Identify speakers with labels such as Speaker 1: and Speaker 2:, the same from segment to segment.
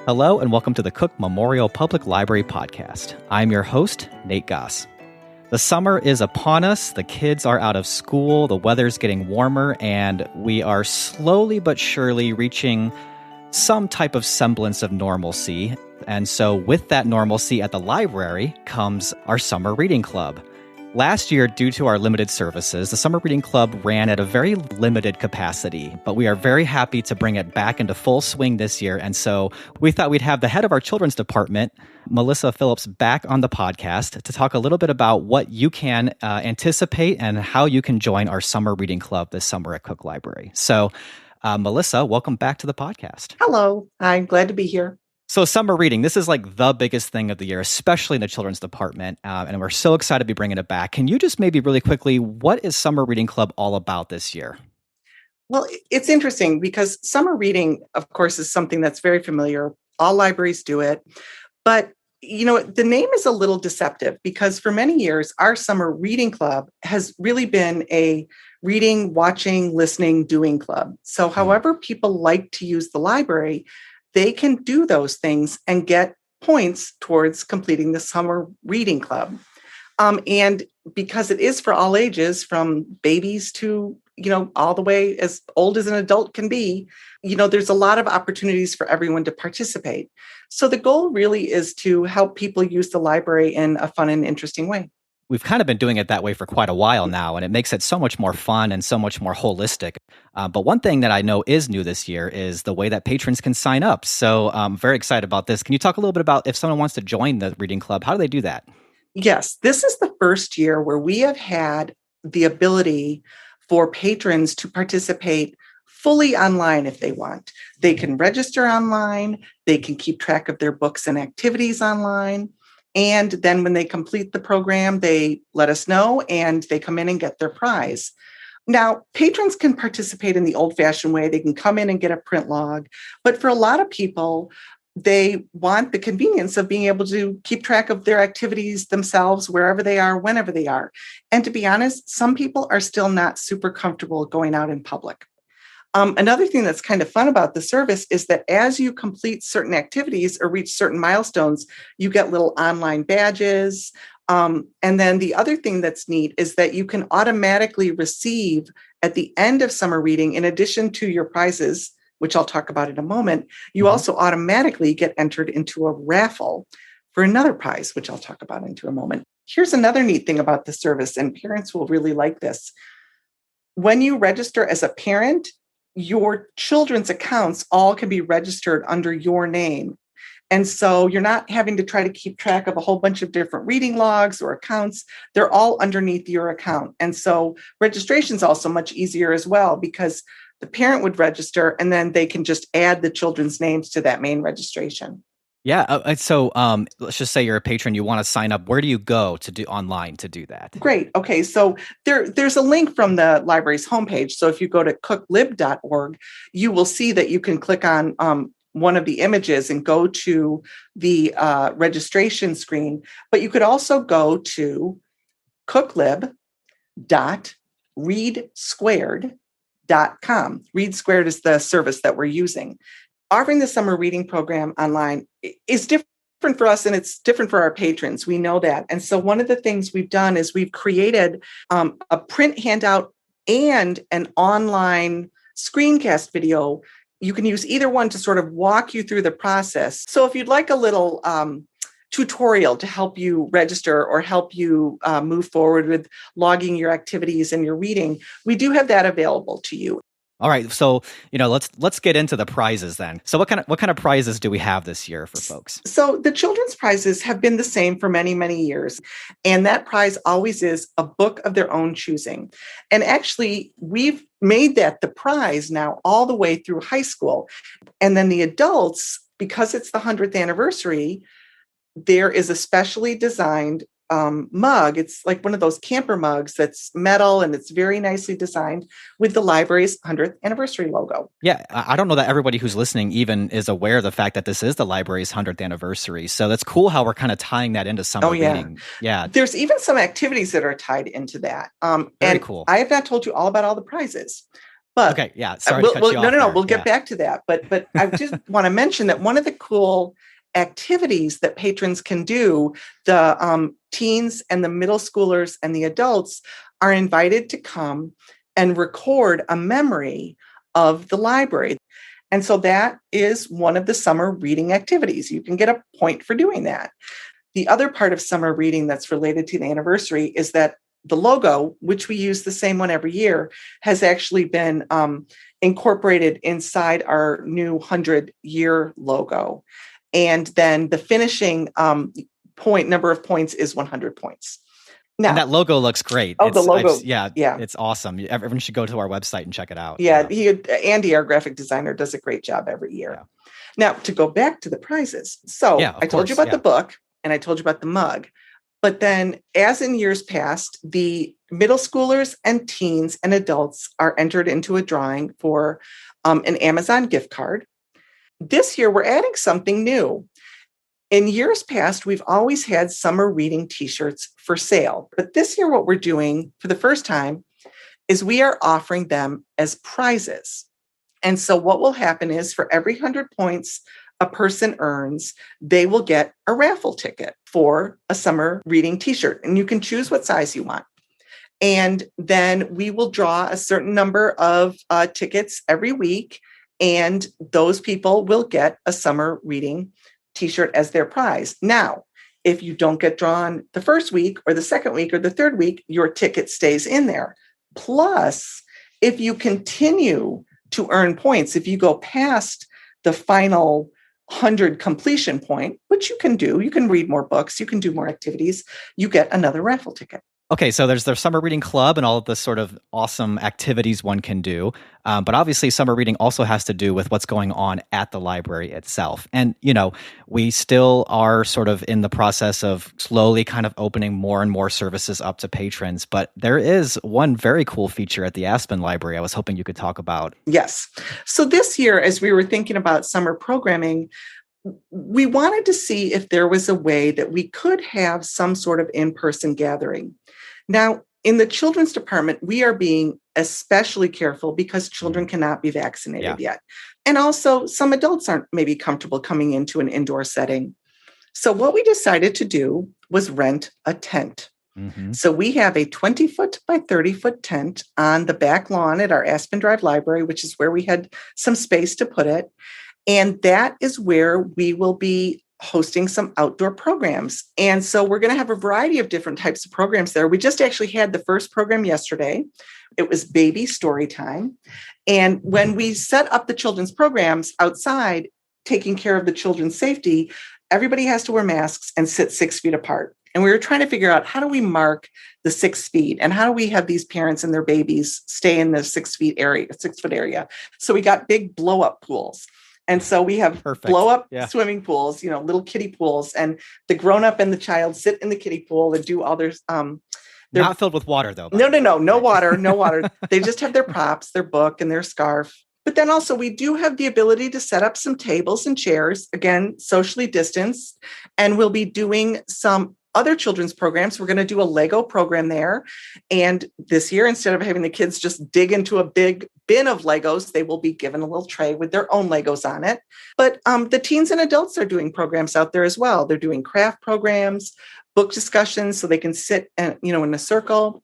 Speaker 1: Hello and welcome to the Cook Memorial Public Library Podcast. I'm your host, Nate Goss. The summer is upon us, the kids are out of school, the weather's getting warmer, and we are slowly but surely reaching some type of semblance of normalcy. And so with that normalcy at the library comes our summer reading club. Last year, due to our limited services, the Summer Reading Club ran at a very limited capacity, but we are very happy to bring it back into full swing this year. And so we thought we'd have the head of our children's department, Melissa Phillips, back on the podcast to talk a little bit about what you can anticipate and how you can join our Summer Reading Club this summer at Cook Library. So, Melissa, welcome back to the podcast.
Speaker 2: Hello. I'm glad to be here.
Speaker 1: So summer reading, this is like the biggest thing of the year, especially in the children's department, and we're so excited to be bringing it back. Can you just maybe really quickly, what is Summer Reading Club all about this year?
Speaker 2: Well, it's interesting because summer reading, of course, is something that's very familiar. All libraries do it. But, the name is a little deceptive because for many years, our Summer Reading Club has really been a reading, watching, listening, doing club. So however people like to use the library, they can do those things and get points towards completing the Summer Reading Club. And because it is for all ages, from babies to, all the way as old as an adult can be, there's a lot of opportunities for everyone to participate. So the goal really is to help people use the library in a fun and interesting way.
Speaker 1: We've kind of been doing it that way for quite a while now, and it makes it so much more fun and so much more holistic. But one thing that I know is new this year is the way that patrons can sign up. So I'm very excited about this. Can you talk a little bit about if someone wants to join the reading club, how do they do that?
Speaker 2: Yes, this is the first year where we have had the ability for patrons to participate fully online if they want. They can register online, they can keep track of their books and activities online. And then when they complete the program, they let us know and they come in and get their prize. Now, patrons can participate in the old-fashioned way. They can come in and get a print log. But for a lot of people, they want the convenience of being able to keep track of their activities themselves, wherever they are, whenever they are. And to be honest, some people are still not super comfortable going out in public. Another thing that's kind of fun about the service is that as you complete certain activities or reach certain milestones, you get little online badges. And then the other thing that's neat is that you can automatically receive at the end of summer reading, in addition to your prizes, which I'll talk about in a moment, you also automatically get entered into a raffle for another prize, which I'll talk about into a moment. Here's another neat thing about the service, and parents will really like this. When you register as a parent, your children's accounts all can be registered under your name. And so you're not having to try to keep track of a whole bunch of different reading logs or accounts. They're all underneath your account. And so registration is also much easier as well because the parent would register and then they can just add the children's names to that main registration.
Speaker 1: Yeah. So let's just say you're a patron, you want to sign up. Where do you go to do online to do that?
Speaker 2: Great. Okay. So there's a link from the library's homepage. So if you go to cooklib.org, you will see that you can click on one of the images and go to the registration screen. But you could also go to cooklib.readsquared.com. Read Squared is the service that we're using. Offering the summer reading program online is different for us and it's different for our patrons. We know that. And so one of the things we've done is we've created a print handout and an online screencast video. You can use either one to sort of walk you through the process. So if you'd like a little tutorial to help you register or help you move forward with logging your activities and your reading, we do have that available to you.
Speaker 1: All right, so let's get into the prizes then. So what kind of prizes do we have this year for folks?
Speaker 2: So the children's prizes have been the same for many, many years. And that prize always is a book of their own choosing. And actually, we've made that the prize now all the way through high school. And then the adults, because it's the 100th anniversary, there is a specially designed mug. It's like one of those camper mugs that's metal and it's very nicely designed with the library's 100th anniversary logo.
Speaker 1: Yeah, I don't know that everybody who's listening even is aware of the fact that this is the library's 100th anniversary. So that's cool how we're kind of tying that into summer reading. Yeah.
Speaker 2: There's even some activities that are tied into that.
Speaker 1: Very cool.
Speaker 2: I have not told you all about all the prizes, But
Speaker 1: okay, yeah, sorry to cut you off
Speaker 2: no,
Speaker 1: there.
Speaker 2: we'll get back to that. But I just want to mention that one of the cool activities that patrons can do, the teens and the middle schoolers and the adults are invited to come and record a memory of the library. And so that is one of the summer reading activities. You can get a point for doing that. The other part of summer reading that's related to the anniversary is that the logo, which we use the same one every year, has actually been incorporated inside our new 100-year logo. And then the finishing number of points is 100 points. Now,
Speaker 1: and that logo looks great.
Speaker 2: Oh, the logo.
Speaker 1: Yeah, it's awesome. Everyone should go to our website and check it out.
Speaker 2: Yeah, Andy, our graphic designer, does a great job every year. Yeah. Now, to go back to the prizes. So I told you about the book and I told you about the mug. But then, as in years past, the middle schoolers and teens and adults are entered into a drawing for an Amazon gift card. This year, we're adding something new. In years past, we've always had summer reading t-shirts for sale. But this year, what we're doing for the first time is we are offering them as prizes. And so what will happen is for every 100 points a person earns, they will get a raffle ticket for a summer reading t-shirt. And you can choose what size you want. And then we will draw a certain number of tickets every week. And those people will get a summer reading t-shirt as their prize. Now, if you don't get drawn the first week or the second week or the third week, your ticket stays in there. Plus, if you continue to earn points, if you go past the final 100 completion point, which you can do, you can read more books, you can do more activities, you get another raffle ticket.
Speaker 1: Okay, so there's the summer reading club and all of the sort of awesome activities one can do. But obviously, summer reading also has to do with what's going on at the library itself. And, we still are sort of in the process of slowly kind of opening more and more services up to patrons. But there is one very cool feature at the Aspen Library I was hoping you could talk about.
Speaker 2: Yes. So this year, as we were thinking about summer programming, we wanted to see if there was a way that we could have some sort of in-person gathering. Now, in the children's department, we are being especially careful because children cannot be vaccinated yet. And also, some adults aren't maybe comfortable coming into an indoor setting. So what we decided to do was rent a tent. Mm-hmm. So we have a 20-foot by 30-foot tent on the back lawn at our Aspen Drive Library, which is where we had some space to put it. And that is where we will be hosting some outdoor programs. And so we're going to have a variety of different types of programs there. We just actually had the first program yesterday. It was baby story time. And when we set up the children's programs outside, taking care of the children's safety, everybody has to wear masks and sit 6 feet apart. And we were trying to figure out, how do we mark the 6 feet? And how do we have these parents and their babies stay in the 6 foot area? So we got big blow up pools. And so we have blow up swimming pools, little kiddie pools, and the grown up and the child sit in the kiddie pool and do all their,
Speaker 1: not filled with water though.
Speaker 2: No water. They just have their props, their book and their scarf. But then also we do have the ability to set up some tables and chairs, again, socially distanced, and we'll be doing some other children's programs. We're going to do a Lego program there. And this year, instead of having the kids just dig into a big bin of Legos, they will be given a little tray with their own Legos on it. But the teens and adults are doing programs out there as well. They're doing craft programs, book discussions, so they can sit and, in a circle.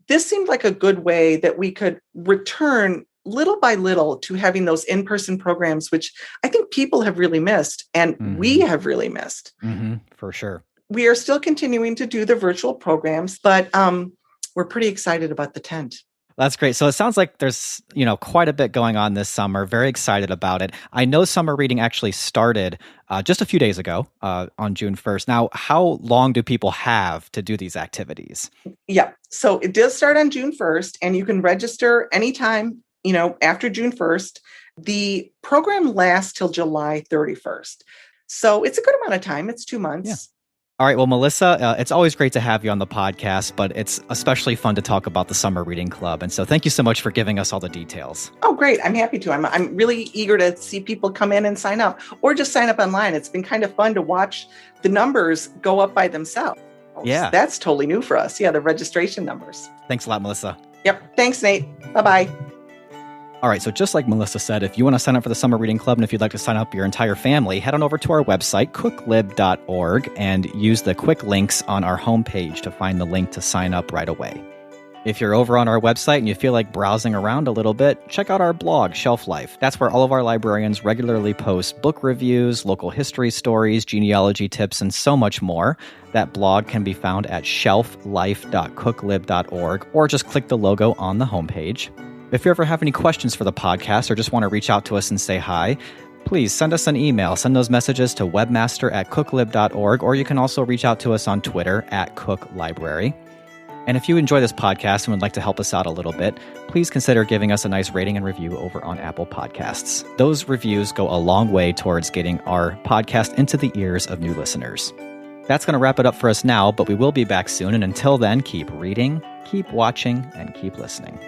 Speaker 2: This seemed like a good way that we could return little by little to having those in-person programs, which I think people have really missed and we have really missed.
Speaker 1: Mm-hmm, for sure.
Speaker 2: We are still continuing to do the virtual programs, but we're pretty excited about the tent.
Speaker 1: That's great. So it sounds like there's, quite a bit going on this summer. Very excited about it. I know summer reading actually started just a few days ago on June 1st. Now, how long do people have to do these activities?
Speaker 2: Yeah. So it does start on June 1st, and you can register anytime, after June 1st. The program lasts till July 31st. So it's a good amount of time. It's 2 months.
Speaker 1: Yeah. All right. Well, Melissa, it's always great to have you on the podcast, but it's especially fun to talk about the Summer Reading Club. And so thank you so much for giving us all the details.
Speaker 2: Oh, great. I'm happy to. I'm really eager to see people come in and sign up, or just sign up online. It's been kind of fun to watch the numbers go up by themselves.
Speaker 1: Yeah.
Speaker 2: That's totally new for us. Yeah, the registration numbers.
Speaker 1: Thanks a lot, Melissa.
Speaker 2: Yep. Thanks, Nate. Bye-bye.
Speaker 1: All right, so just like Melissa said, if you want to sign up for the Summer Reading Club and if you'd like to sign up your entire family, head on over to our website, cooklib.org, and use the quick links on our homepage to find the link to sign up right away. If you're over on our website and you feel like browsing around a little bit, check out our blog, Shelf Life. That's where all of our librarians regularly post book reviews, local history stories, genealogy tips, and so much more. That blog can be found at shelflife.cooklib.org, or just click the logo on the homepage. If you ever have any questions for the podcast or just want to reach out to us and say hi, please send us an email. Send those messages to webmaster@cooklib.org, or you can also reach out to us on Twitter @cooklibrary. And if you enjoy this podcast and would like to help us out a little bit, please consider giving us a nice rating and review over on Apple Podcasts. Those reviews go a long way towards getting our podcast into the ears of new listeners. That's going to wrap it up for us now, but we will be back soon. And until then, keep reading, keep watching, and keep listening.